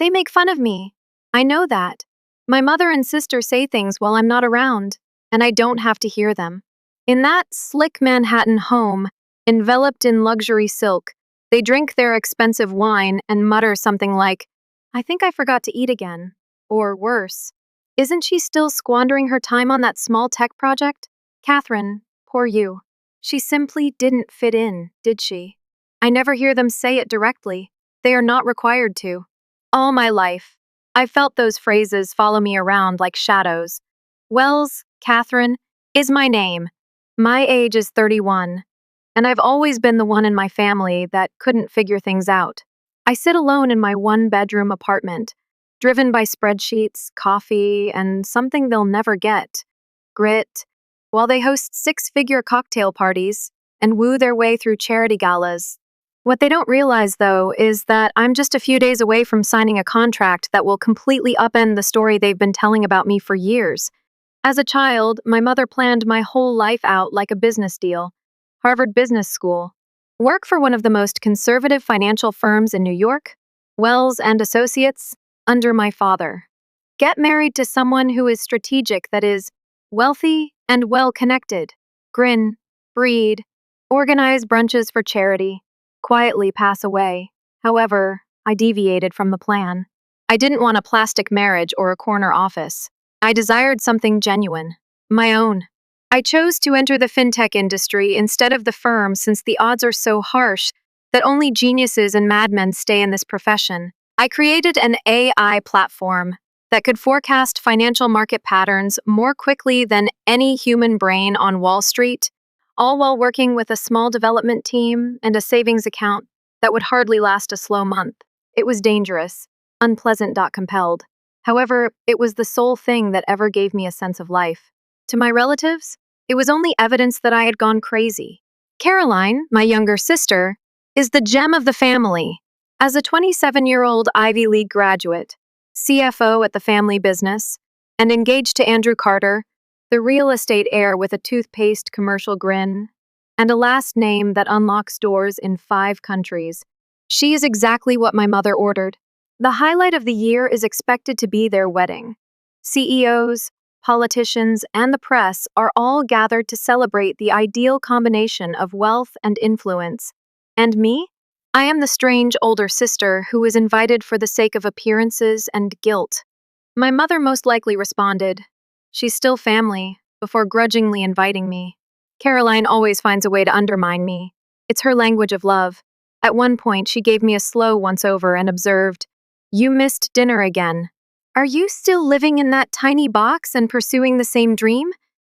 They make fun of me. I know that. My mother and sister say things while I'm not around, and I don't have to hear them. In that slick Manhattan home, enveloped in luxury silk, they drink their expensive wine and mutter something like, I think I forgot to eat again. Or worse, isn't she still squandering her time on that small tech project? Catherine, poor you. She simply didn't fit in, did she? I never hear them say it directly. They are not required to. All my life, I felt those phrases follow me around like shadows. Wells, Catherine, is my name. My age is 31, and I've always been the one in my family that couldn't figure things out. I sit alone in my one-bedroom apartment, driven by spreadsheets, coffee, and something they'll never get, grit, while they host six-figure cocktail parties and woo their way through charity galas. What they don't realize, though, is that I'm just a few days away from signing a contract that will completely upend the story they've been telling about me for years. As a child, my mother planned my whole life out like a business deal. Harvard Business School. Work for one of the most conservative financial firms in New York, Wells and Associates, under my father. Get married to someone who is strategic, that is, wealthy and well-connected. Grin, breed, organize brunches for charity, quietly pass away. However, I deviated from the plan. I didn't want a plastic marriage or a corner office. I desired something genuine, my own. I chose to enter the fintech industry instead of the firm since the odds are so harsh that only geniuses and madmen stay in this profession. I created an AI platform that could forecast financial market patterns more quickly than any human brain on Wall Street, all while working with a small development team and a savings account that would hardly last a slow month. It was dangerous, unpleasant. Compelled. However, it was the sole thing that ever gave me a sense of life. To my relatives, it was only evidence that I had gone crazy. Caroline, my younger sister, is the gem of the family. As a 27-year-old Ivy League graduate, CFO at the family business, and engaged to Andrew Carter, the real estate heir with a toothpaste commercial grin, and a last name that unlocks doors in 5 countries, she is exactly what my mother ordered. The highlight of the year is expected to be their wedding. CEOs, politicians, and the press are all gathered to celebrate the ideal combination of wealth and influence. And me? I am the strange older sister who is invited for the sake of appearances and guilt. My mother most likely responded, "She's still family," before grudgingly inviting me. Caroline always finds a way to undermine me. It's her language of love. At one point, she gave me a slow once-over and observed, "You missed dinner again. Are you still living in that tiny box and pursuing the same dream?"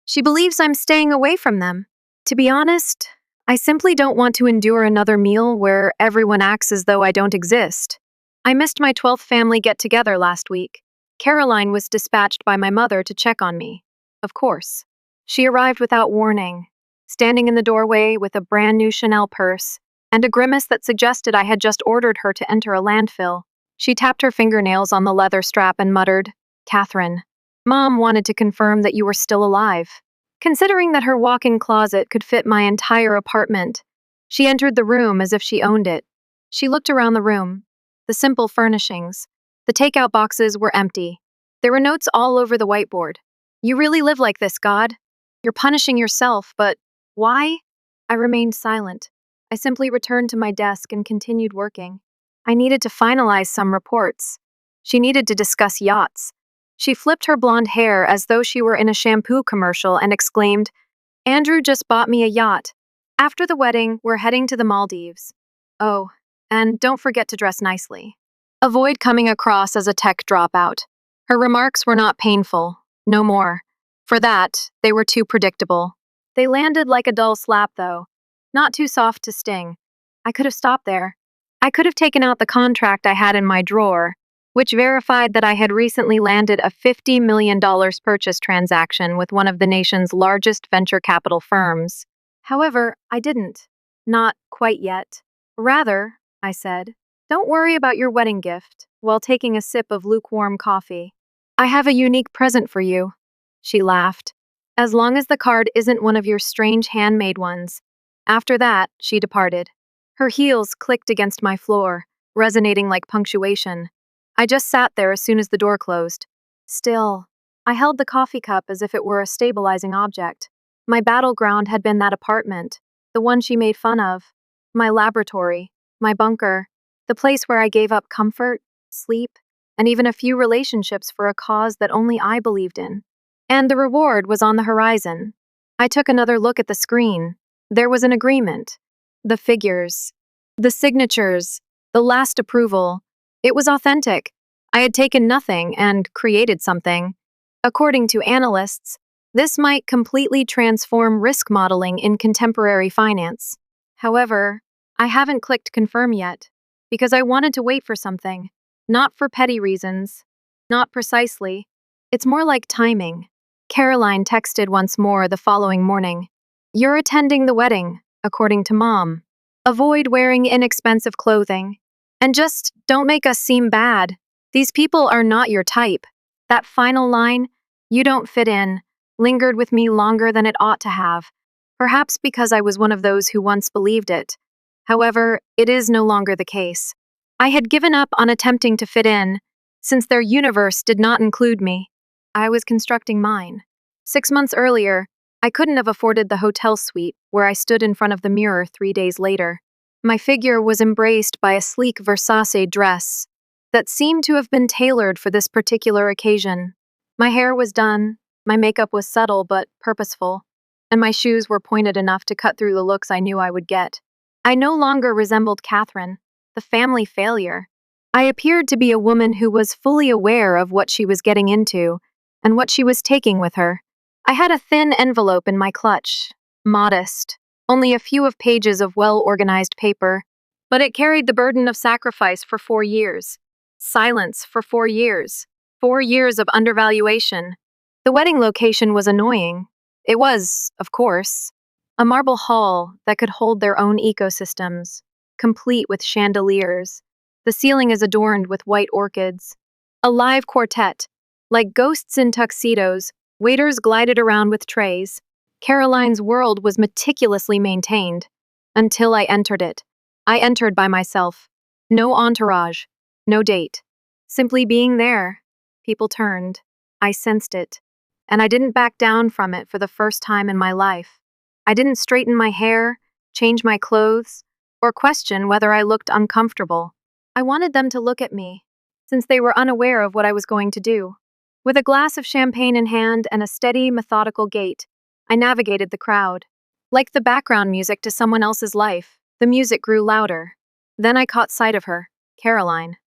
She believes I'm staying away from them. To be honest, I simply don't want to endure another meal where everyone acts as though I don't exist. I missed my 12th family get-together last week. Caroline was dispatched by my mother to check on me. Of course. She arrived without warning, standing in the doorway with a brand new Chanel purse and a grimace that suggested I had just ordered her to enter a landfill. She tapped her fingernails on the leather strap and muttered, "Catherine, Mom wanted to confirm that you were still alive." Considering that her walk-in closet could fit my entire apartment, she entered the room as if she owned it. She looked around the room. The simple furnishings. The takeout boxes were empty. There were notes all over the whiteboard. "You really live like this, God. You're punishing yourself, but why?" I remained silent. I simply returned to my desk and continued working. I needed to finalize some reports. She needed to discuss yachts. She flipped her blonde hair as though she were in a shampoo commercial and exclaimed, "Andrew just bought me a yacht. After the wedding, we're heading to the Maldives. Oh, and don't forget to dress nicely." Avoid coming across as a tech dropout. Her remarks were not painful. No more. For that, they were too predictable. They landed like a dull slap, though. Not too soft to sting. I could have stopped there. I could have taken out the contract I had in my drawer, which verified that I had recently landed a $50 million purchase transaction with one of the nation's largest venture capital firms. However, I didn't. Not quite yet. "Rather," I said, "don't worry about your wedding gift," while taking a sip of lukewarm coffee. "I have a unique present for you." She laughed. "As long as the card isn't one of your strange handmade ones." After that, she departed. Her heels clicked against my floor, resonating like punctuation. I just sat there as soon as the door closed. Still, I held the coffee cup as if it were a stabilizing object. My battleground had been that apartment, the one she made fun of, my laboratory, my bunker, the place where I gave up comfort, sleep, and even a few relationships for a cause that only I believed in. And the reward was on the horizon. I took another look at the screen. There was an agreement. The figures, the signatures, the last approval. It was authentic. I had taken nothing and created something. According to analysts, this might completely transform risk modeling in contemporary finance. However, I haven't clicked confirm yet, because I wanted to wait for something. Not for petty reasons. Not precisely. It's more like timing. Caroline texted once more the following morning. You're attending the wedding, according to Mom. Avoid wearing inexpensive clothing. And just don't make us seem bad. These people are not your type. That final line, you don't fit in, lingered with me longer than it ought to have. Perhaps because I was one of those who once believed it. However, it is no longer the case. I had given up on attempting to fit in, since their universe did not include me. I was constructing mine. 6 months earlier, I couldn't have afforded the hotel suite where I stood in front of the mirror 3 days later. My figure was embraced by a sleek Versace dress that seemed to have been tailored for this particular occasion. My hair was done, my makeup was subtle but purposeful, and my shoes were pointed enough to cut through the looks I knew I would get. I no longer resembled Catherine, the family failure. I appeared to be a woman who was fully aware of what she was getting into and what she was taking with her. I had a thin envelope in my clutch, modest, only a few of pages of well-organized paper, but it carried the burden of sacrifice for 4 years, silence for 4 years, 4 years of undervaluation. The wedding location was annoying. It was, of course, a marble hall that could hold their own ecosystems, complete with chandeliers. The ceiling is adorned with white orchids. A live quartet, like ghosts in tuxedos, waiters glided around with trays. Caroline's world was meticulously maintained. Until I entered it. I entered by myself. No entourage. No date. Simply being there. People turned. I sensed it. And I didn't back down from it for the first time in my life. I didn't straighten my hair, change my clothes, or question whether I looked uncomfortable. I wanted them to look at me, since they were unaware of what I was going to do. With a glass of champagne in hand and a steady, methodical gait, I navigated the crowd. Like the background music to someone else's life, the music grew louder. Then I caught sight of her, Caroline.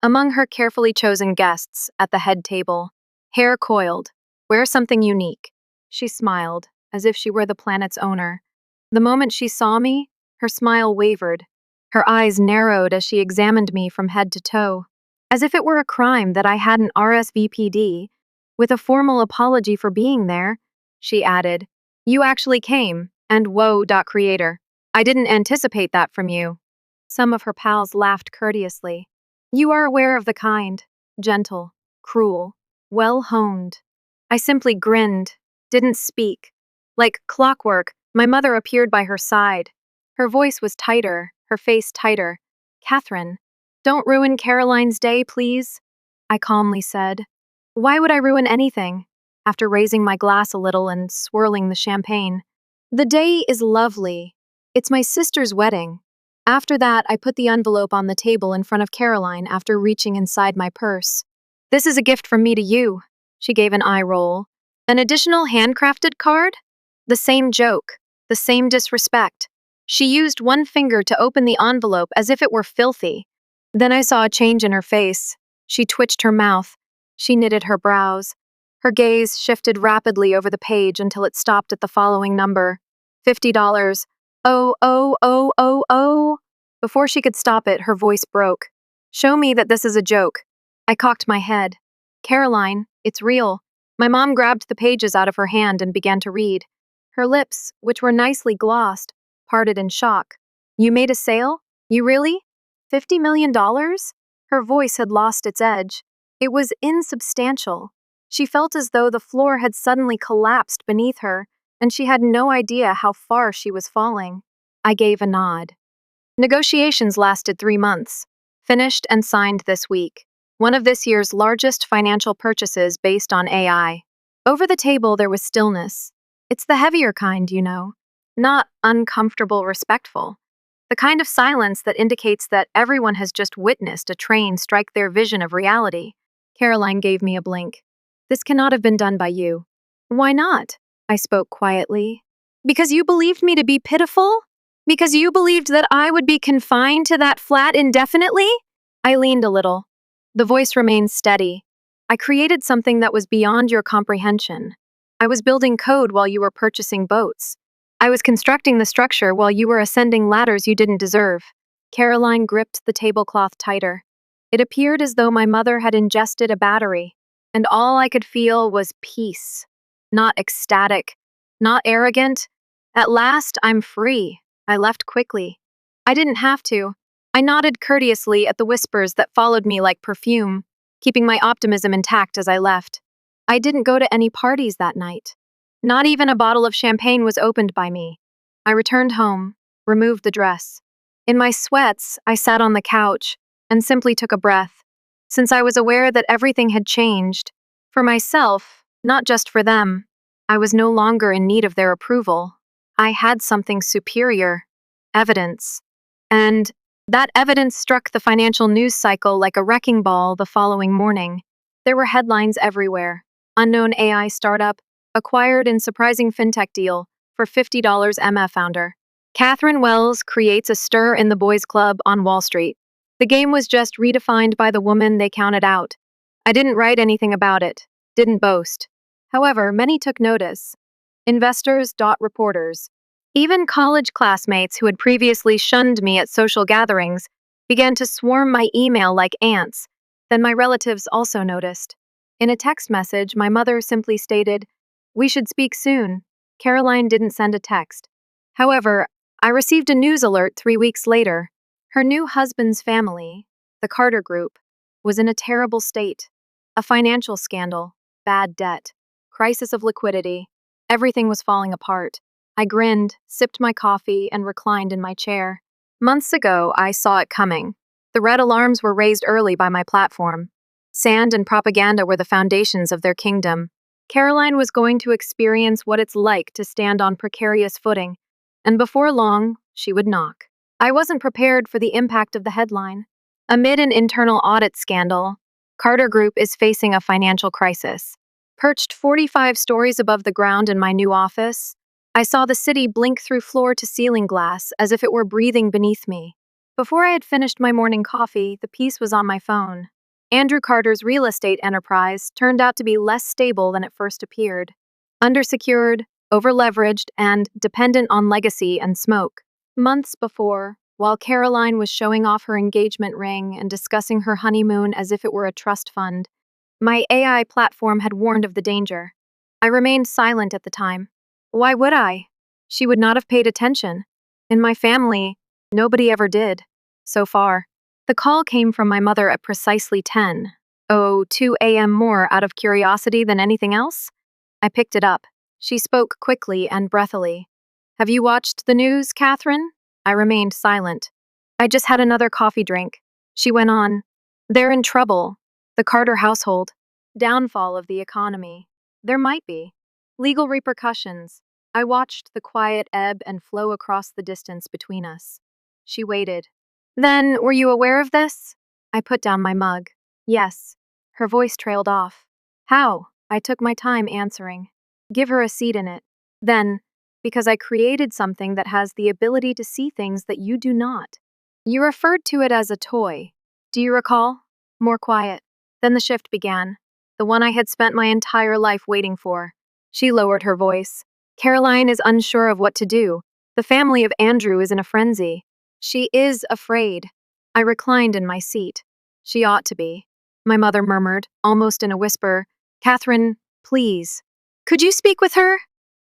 Among her carefully chosen guests at the head table, hair coiled, wear something unique. She smiled, as if she were the planet's owner. The moment she saw me, her smile wavered. Her eyes narrowed as she examined me from head to toe, as if it were a crime that I hadn't RSVP'd. With a formal apology for being there, she added, You actually came, and whoa, creator. I didn't anticipate that from you. Some of her pals laughed courteously. You are aware of the kind, gentle, cruel, well-honed. I simply grinned, didn't speak. Like clockwork, my mother appeared by her side. Her voice was tighter, her face tighter. Catherine, don't ruin Caroline's day, please, I calmly said. Why would I ruin anything? After raising my glass a little and swirling the champagne. The day is lovely. It's my sister's wedding. After that, I put the envelope on the table in front of Caroline after reaching inside my purse. This is a gift from me to you, she gave an eye roll. An additional handcrafted card? The same joke, the same disrespect. She used one finger to open the envelope as if it were filthy. Then I saw a change in her face. She twitched her mouth. She knitted her brows. Her gaze shifted rapidly over the page until it stopped at the following number. $50. Oh, oh, oh, oh, oh. Before she could stop it, her voice broke. Show me that this is a joke. I cocked my head. Caroline, it's real. My mom grabbed the pages out of her hand and began to read. Her lips, which were nicely glossed, parted in shock. You made a sale? You really? $50 million? Her voice had lost its edge. It was insubstantial. She felt as though the floor had suddenly collapsed beneath her, and she had no idea how far she was falling. I gave a nod. Negotiations lasted 3 months. Finished and signed this week. one of this year's largest financial purchases based on AI. Over the table, there was stillness. It's the heavier kind, you know, not uncomfortable, respectful. The kind of silence that indicates that everyone has just witnessed a train strike their vision of reality. Caroline gave me a blink. This cannot have been done by you. Why not? I spoke quietly. Because you believed me to be pitiful? Because you believed that I would be confined to that flat indefinitely? I leaned a little. The voice remained steady. I created something that was beyond your comprehension. I was building code while you were purchasing boats. I was constructing the structure while you were ascending ladders you didn't deserve. Caroline gripped the tablecloth tighter. It appeared as though my mother had ingested a battery, and all I could feel was peace. Not ecstatic, not arrogant. At last, I'm free. I left quickly. I didn't have to. I nodded courteously at the whispers that followed me like perfume, keeping my optimism intact as I left. I didn't go to any parties that night. Not even a bottle of champagne was opened by me. I returned home, removed the dress. In my sweats, I sat on the couch and simply took a breath, since I was aware that everything had changed. For myself, not just for them. I was no longer in need of their approval. I had something superior, evidence. And that evidence struck the financial news cycle like a wrecking ball the following morning. There were headlines everywhere. Unknown AI startup, acquired in surprising fintech deal for $50 MF founder. Catherine Wells creates a stir in the boys' club on Wall Street. The game was just redefined by the woman they counted out. I didn't write anything about it, didn't boast. However, many took notice. Investors, reporters. Even college classmates who had previously shunned me at social gatherings began to swarm my email like ants. Then my relatives also noticed. In a text message, my mother simply stated, "We should speak soon." Caroline didn't send a text. However, I received a news alert 3 weeks later. Her new husband's family, the Carter Group, was in a terrible state. A financial scandal, bad debt, crisis of liquidity. Everything was falling apart. I grinned, sipped my coffee, and reclined in my chair. Months ago, I saw it coming. The red alarms were raised early by my platform. Sand and propaganda were the foundations of their kingdom. Caroline was going to experience what it's like to stand on precarious footing, and before long, she would knock. I wasn't prepared for the impact of the headline. Amid an internal audit scandal, Carter Group is facing a financial crisis. Perched 45 stories above the ground in my new office, I saw the city blink through floor-to-ceiling glass as if it were breathing beneath me. Before I had finished my morning coffee, the piece was on my phone. Andrew Carter's real estate enterprise turned out to be less stable than it first appeared. Undersecured, overleveraged, and dependent on legacy and smoke. Months before, while Caroline was showing off her engagement ring and discussing her honeymoon as if it were a trust fund, my AI platform had warned of the danger. I remained silent at the time. Why would I? She would not have paid attention. In my family, nobody ever did. So far. The call came from my mother at precisely 10:02 a.m. more out of curiosity than anything else. I picked it up. She spoke quickly and breathily. "Have you watched the news, Catherine?" I remained silent. "I just had another coffee drink." She went on. "They're in trouble. The Carter household. Downfall of the economy. There might be. Legal repercussions." I watched the quiet ebb and flow across the distance between us. She waited. "Then, were you aware of this?" I put down my mug. "Yes." Her voice trailed off. "How?" I took my time answering. "Give her a seat in it." Then, "Because I created something that has the ability to see things that you do not." "You referred to it as a toy. Do you recall?" More quiet. Then the shift began. The one I had spent my entire life waiting for. She lowered her voice. "Caroline is unsure of what to do. The family of Andrew is in a frenzy. She is afraid." I reclined in my seat. "She ought to be." My mother murmured, almost in a whisper, "Catherine, please. Could you speak with her?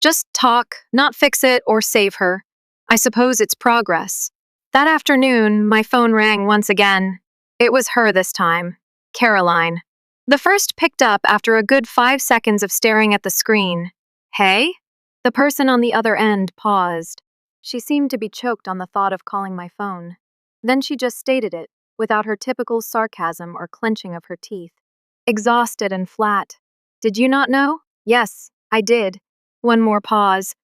Just talk, not fix it or save her. I suppose it's progress." That afternoon, my phone rang once again. It was her this time. Caroline. The first picked up after a good 5 seconds of staring at the screen. "Hey?" The person on the other end paused. She seemed to be choked on the thought of calling my phone. Then she just stated it, without her typical sarcasm or clenching of her teeth. Exhausted and flat. Did you not know? Yes, I did. One more pause.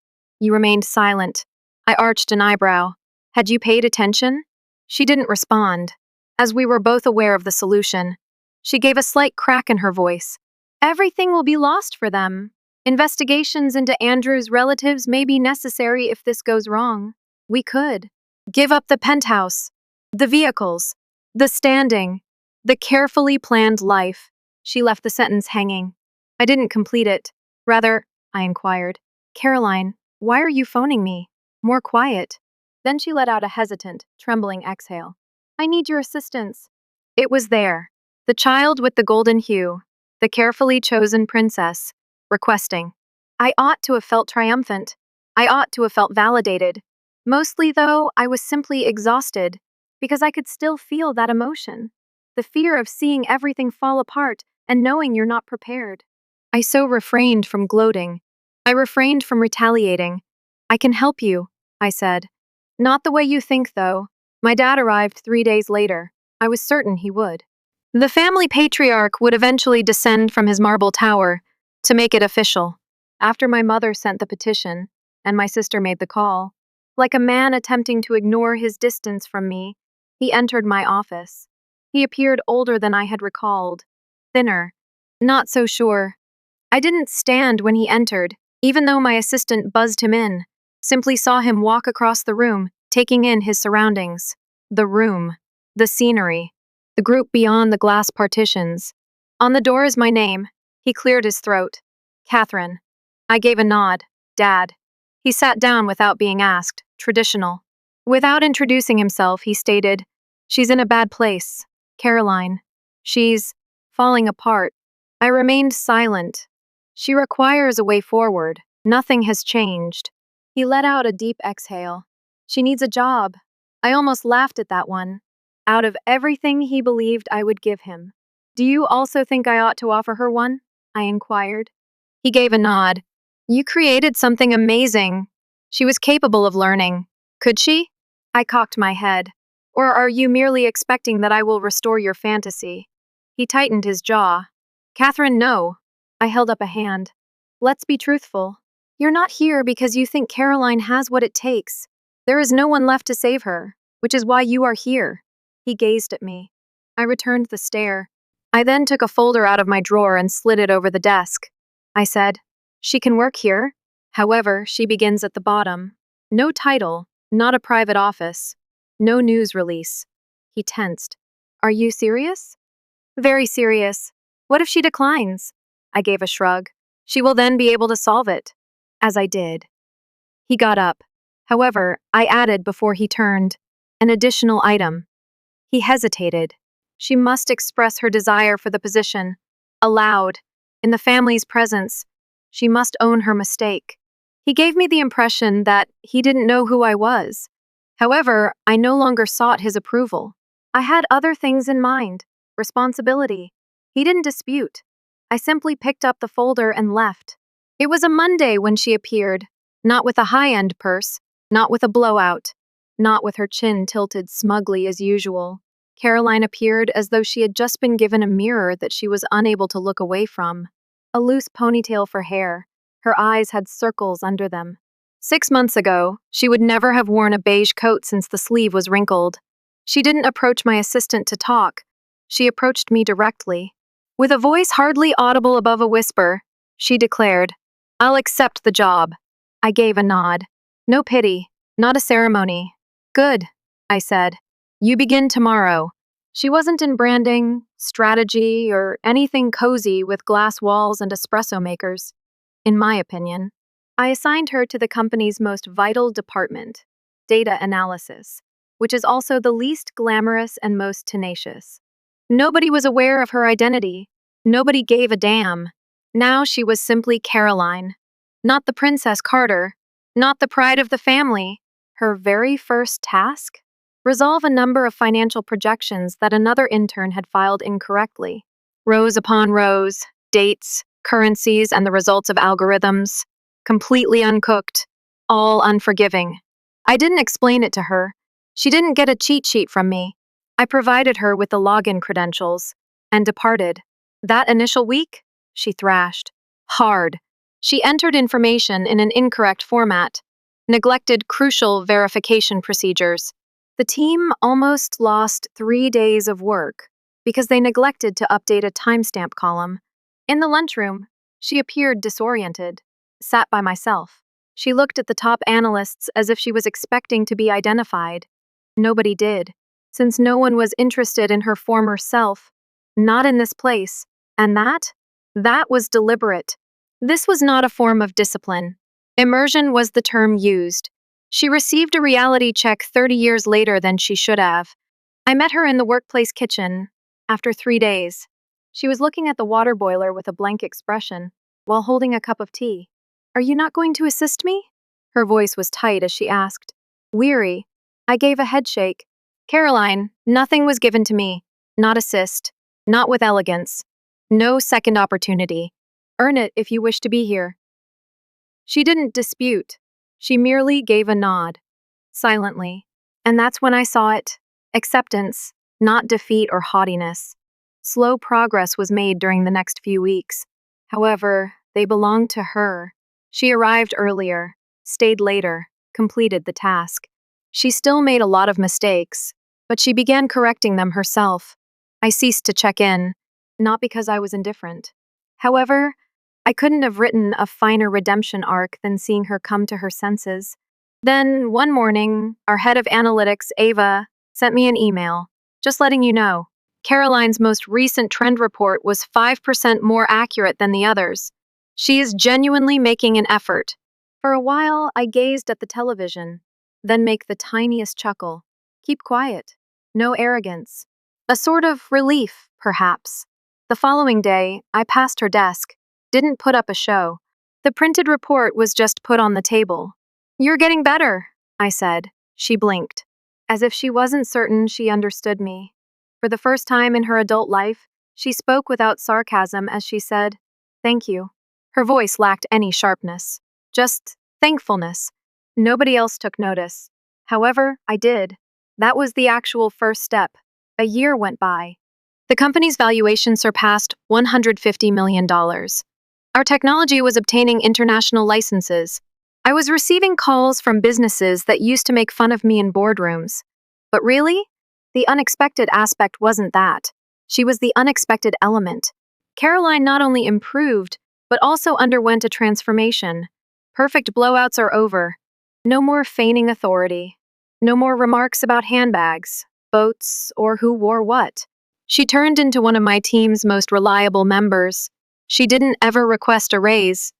You remained silent. I arched an eyebrow. Had you paid attention? She didn't respond. As we were both aware of the solution, she gave a slight crack in her voice. Everything will be lost for them. Investigations into Andrew's relatives may be necessary if this goes wrong. We could give up the penthouse, the vehicles, the standing, the carefully planned life. She left the sentence hanging. I didn't complete it. Rather, I inquired, Caroline, why are you phoning me? More quiet. Then she let out a hesitant, trembling exhale. I need your assistance. It was there. The child with the golden hue, the carefully chosen princess, requesting. I ought to have felt triumphant. I ought to have felt validated. Mostly, though, I was simply exhausted, because I could still feel that emotion. The fear of seeing everything fall apart and knowing you're not prepared. I so refrained from gloating. I refrained from retaliating. I can help you, I said. Not the way you think, though. My dad arrived 3 days later. I was certain he would. The family patriarch would eventually descend from his marble tower to make it official. After my mother sent the petition, and my sister made the call, like a man attempting to ignore his distance from me, he entered my office. He appeared older than I had recalled, thinner, not so sure. I didn't stand when he entered, even though my assistant buzzed him in, simply saw him walk across the room, taking in his surroundings. The room, the scenery, the group beyond the glass partitions. On the door is my name. He cleared his throat. Catherine. I gave a nod. Dad. He sat down without being asked. Traditional. Without introducing himself, he stated, She's in a bad place. Caroline. She's falling apart. I remained silent. She requires a way forward. Nothing has changed. He let out a deep exhale. She needs a job. I almost laughed at that one. Out of everything he believed I would give him. Do you also think I ought to offer her one? I inquired. He gave a nod. You created something amazing. She was capable of learning. Could she? I cocked my head. Or are you merely expecting that I will restore your fantasy? He tightened his jaw. Catherine, no. I held up a hand. Let's be truthful. You're not here because you think Caroline has what it takes. There is no one left to save her, which is why you are here. He gazed at me. I returned the stare. I then took a folder out of my drawer and slid it over the desk. I said, She can work here. However, she begins at the bottom. No title, not a private office. No news release. He tensed. Are you serious? Very serious. What if she declines? I gave a shrug. She will then be able to solve it. As I did. He got up. However, I added before he turned, an additional item. He hesitated. She must express her desire for the position. Aloud. In the family's presence. She must own her mistake. He gave me the impression that he didn't know who I was. However, I no longer sought his approval. I had other things in mind. Responsibility. He didn't dispute. I simply picked up the folder and left. It was a Monday when she appeared, not with a high-end purse, not with a blowout, not with her chin tilted smugly as usual. Caroline appeared as though she had just been given a mirror that she was unable to look away from. A loose ponytail for hair. Her eyes had circles under them. 6 months ago, she would never have worn a beige coat since the sleeve was wrinkled. She didn't approach my assistant to talk. She approached me directly. With a voice hardly audible above a whisper, she declared, I'll accept the job. I gave a nod. No pity, not a ceremony. Good, I said. You begin tomorrow. She wasn't in branding, strategy, or anything cozy with glass walls and espresso makers. In my opinion, I assigned her to the company's most vital department, data analysis, which is also the least glamorous and most tenacious. Nobody was aware of her identity. Nobody gave a damn. Now she was simply Caroline. Not the Princess Carter. Not the pride of the family. Her very first task? Resolve a number of financial projections that another intern had filed incorrectly. Rows upon rows, dates, currencies, and the results of algorithms. Completely uncooked. All unforgiving. I didn't explain it to her. She didn't get a cheat sheet from me. I provided her with the login credentials and departed. That initial week, she thrashed. Hard. She entered information in an incorrect format, neglected crucial verification procedures. The team almost lost 3 days of work because they neglected to update a timestamp column. In the lunchroom, she appeared disoriented, sat by myself. She looked at the top analysts as if she was expecting to be identified. Nobody did, since no one was interested in her former self. Not in this place. And that was deliberate. This was not a form of discipline. Immersion was the term used. She received a reality check 30 years later than she should have. I met her in the workplace kitchen after 3 days. She was looking at the water boiler with a blank expression while holding a cup of tea. Are you not going to assist me? Her voice was tight as she asked. Weary. I gave a headshake. Caroline, nothing was given to me. Not assist. Not with elegance. No second opportunity. Earn it if you wish to be here. She didn't dispute. She merely gave a nod, silently. And that's when I saw it. Acceptance, not defeat or haughtiness. Slow progress was made during the next few weeks. However, they belonged to her. She arrived earlier, stayed later, completed the task. She still made a lot of mistakes, but she began correcting them herself. I ceased to check in, not because I was indifferent. However, I couldn't have written a finer redemption arc than seeing her come to her senses. Then, one morning, our head of analytics, Ava, sent me an email, just letting you know. Caroline's most recent trend report was 5% more accurate than the others. She is genuinely making an effort. For a while, I gazed at the television, then make the tiniest chuckle. Keep quiet. No arrogance. A sort of relief, perhaps. The following day, I passed her desk. Didn't put up a show. The printed report was just put on the table. You're getting better, I said. She blinked, as if she wasn't certain she understood me. For the first time in her adult life, she spoke without sarcasm as she said, Thank you. Her voice lacked any sharpness. Just thankfulness. Nobody else took notice. However, I did. That was the actual first step. A year went by. The company's valuation surpassed $150 million. Our technology was obtaining international licenses. I was receiving calls from businesses that used to make fun of me in boardrooms. But really, the unexpected aspect wasn't that. She was the unexpected element. Caroline not only improved, but also underwent a transformation. Perfect blowouts are over. No more feigning authority. No more remarks about handbags, boats, or who wore what. She turned into one of my team's most reliable members. She didn't ever request a raise,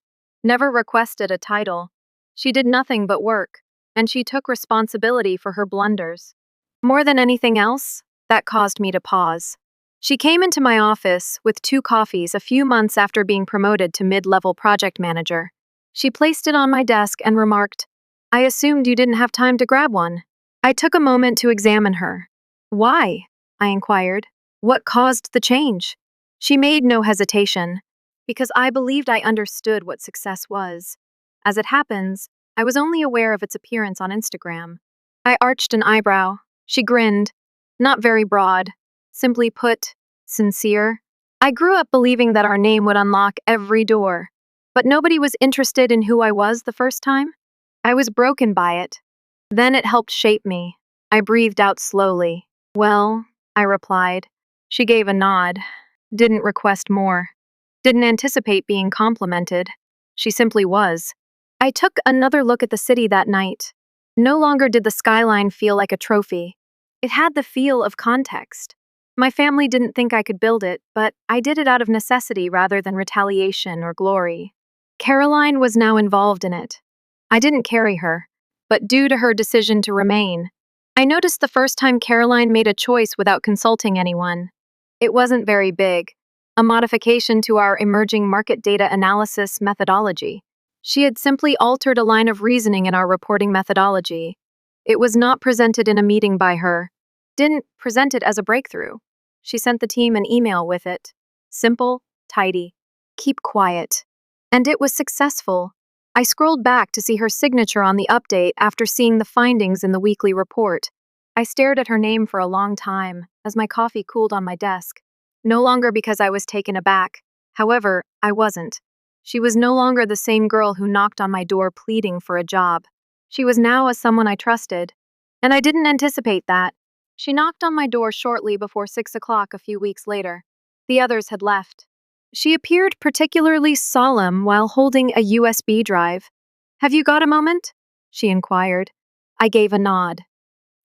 never requested a title. She did nothing but work, and she took responsibility for her blunders. More than anything else, that caused me to pause. She came into my office with 2 coffees a few months after being promoted to mid-level project manager. She placed it on my desk and remarked, I assumed you didn't have time to grab one. I took a moment to examine her. Why? I inquired. What caused the change? She made no hesitation, because I believed I understood what success was. As it happens, I was only aware of its appearance on Instagram. I arched an eyebrow. She grinned. Not very broad. Simply put, sincere. I grew up believing that our name would unlock every door. But nobody was interested in who I was the first time. I was broken by it. Then it helped shape me. I breathed out slowly. Well, I replied. She gave a nod. Didn't request more. Didn't anticipate being complimented. She simply was. I took another look at the city that night. No longer did the skyline feel like a trophy. It had the feel of context. My family didn't think I could build it, but I did it out of necessity rather than retaliation or glory. Caroline was now involved in it. I didn't carry her, but due to her decision to remain, I noticed the first time Caroline made a choice without consulting anyone. It wasn't very big, a modification to our emerging market data analysis methodology. She had simply altered a line of reasoning in our reporting methodology. It was not presented in a meeting by her, didn't present it as a breakthrough. She sent the team an email with it. Simple, tidy, keep quiet. And it was successful. I scrolled back to see her signature on the update after seeing the findings in the weekly report. I stared at her name for a long time as my coffee cooled on my desk. No longer because I was taken aback. However, I wasn't. She was no longer the same girl who knocked on my door pleading for a job. She was now as someone I trusted. And I didn't anticipate that. She knocked on my door shortly before 6 o'clock a few weeks later. The others had left. She appeared particularly solemn while holding a USB drive. "Have you got a moment?" she inquired. I gave a nod.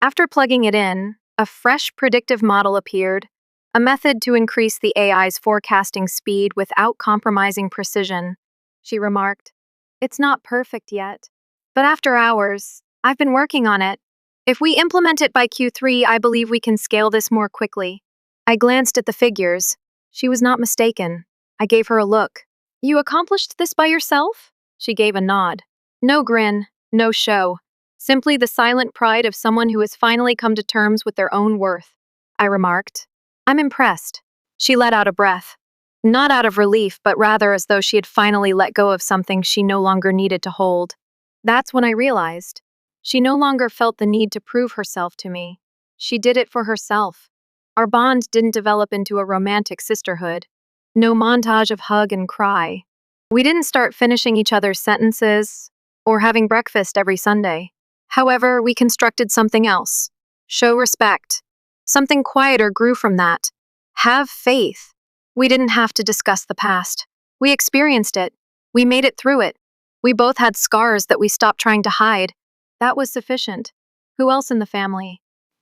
After plugging it in, a fresh predictive model appeared, a method to increase the AI's forecasting speed without compromising precision. She remarked, "It's not perfect yet, but after hours, I've been working on it. If we implement it by Q3, I believe we can scale this more quickly." I glanced at the figures. She was not mistaken. I gave her a look. "You accomplished this by yourself?" She gave a nod. No grin, no show. Simply the silent pride of someone who has finally come to terms with their own worth. I remarked, "I'm impressed." She let out a breath. Not out of relief, but rather as though she had finally let go of something she no longer needed to hold. That's when I realized. She no longer felt the need to prove herself to me. She did it for herself. Our bond didn't develop into a romantic sisterhood. No montage of hug and cry. We didn't start finishing each other's sentences or having breakfast every Sunday. However, we constructed something else. Show respect. Something quieter grew from that. Have faith. We didn't have to discuss the past. We experienced it. We made it through it. We both had scars that we stopped trying to hide. That was sufficient. Who else in the family?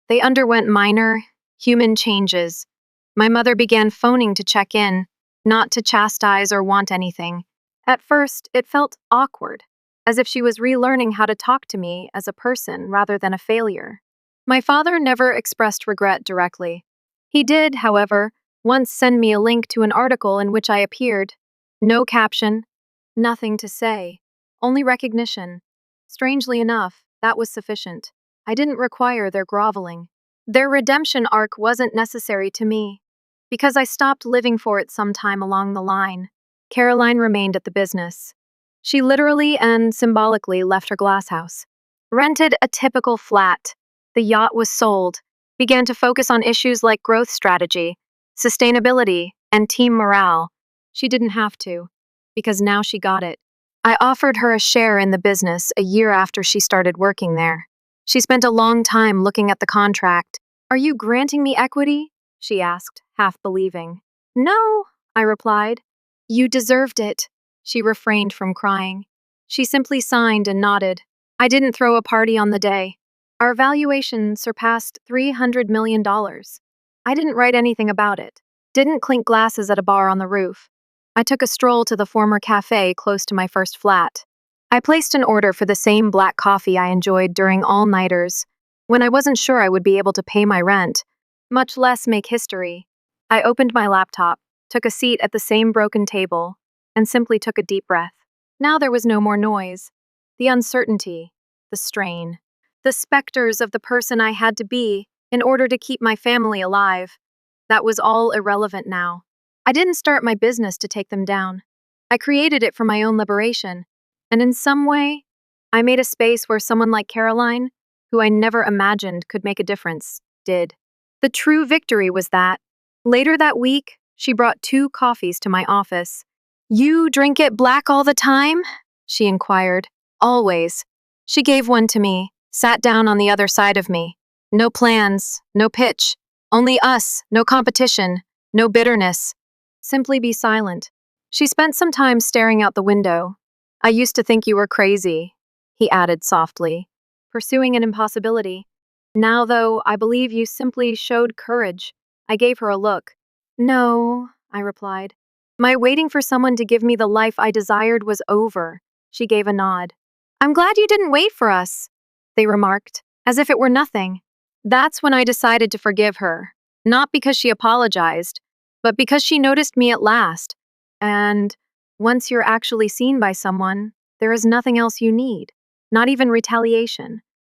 They underwent minor, human changes. My mother began phoning to check in, not to chastise or want anything. At first, it felt awkward, as if she was relearning how to talk to me as a person rather than a failure. My father never expressed regret directly. He did, however, once send me a link to an article in which I appeared. No caption, nothing to say, only recognition. Strangely enough, that was sufficient. I didn't require their groveling. Their redemption arc wasn't necessary to me, because I stopped living for it sometime along the line. Caroline remained at the business. She literally and symbolically left her glasshouse, rented a typical flat. The yacht was sold, began to focus on issues like growth strategy, sustainability, and team morale. She didn't have to, because now she got it. I offered her a share in the business a year after she started working there. She spent a long time looking at the contract. "Are you granting me equity?" she asked, half believing. "No," I replied. "You deserved it." She refrained from crying. She simply signed and nodded. I didn't throw a party on the day. Our valuation surpassed $300 million. I didn't write anything about it. Didn't clink glasses at a bar on the roof. I took a stroll to the former cafe close to my first flat. I placed an order for the same black coffee I enjoyed during all-nighters, when I wasn't sure I would be able to pay my rent, much less make history. I opened my laptop, took a seat at the same broken table, and simply took a deep breath. Now there was no more noise. The uncertainty, the strain, the specters of the person I had to be in order to keep my family alive. That was all irrelevant now. I didn't start my business to take them down. I created it for my own liberation. And in some way, I made a space where someone like Caroline, who I never imagined could make a difference, did. The true victory was that, later that week, she brought 2 coffees to my office. "You drink it black all the time?" she inquired. "Always." She gave one to me, sat down on the other side of me. No plans, no pitch, only us, no competition, no bitterness. Simply be silent. She spent some time staring out the window. "I used to think you were crazy," he added softly, "pursuing an impossibility. Now, though, I believe you simply showed courage." I gave her a look. "No," I replied. "My waiting for someone to give me the life I desired was over." She gave a nod. "I'm glad you didn't wait for us," they remarked, as if it were nothing. That's when I decided to forgive her, not because she apologized, but because she noticed me at last. And once you're actually seen by someone, there is nothing else you need, not even retaliation.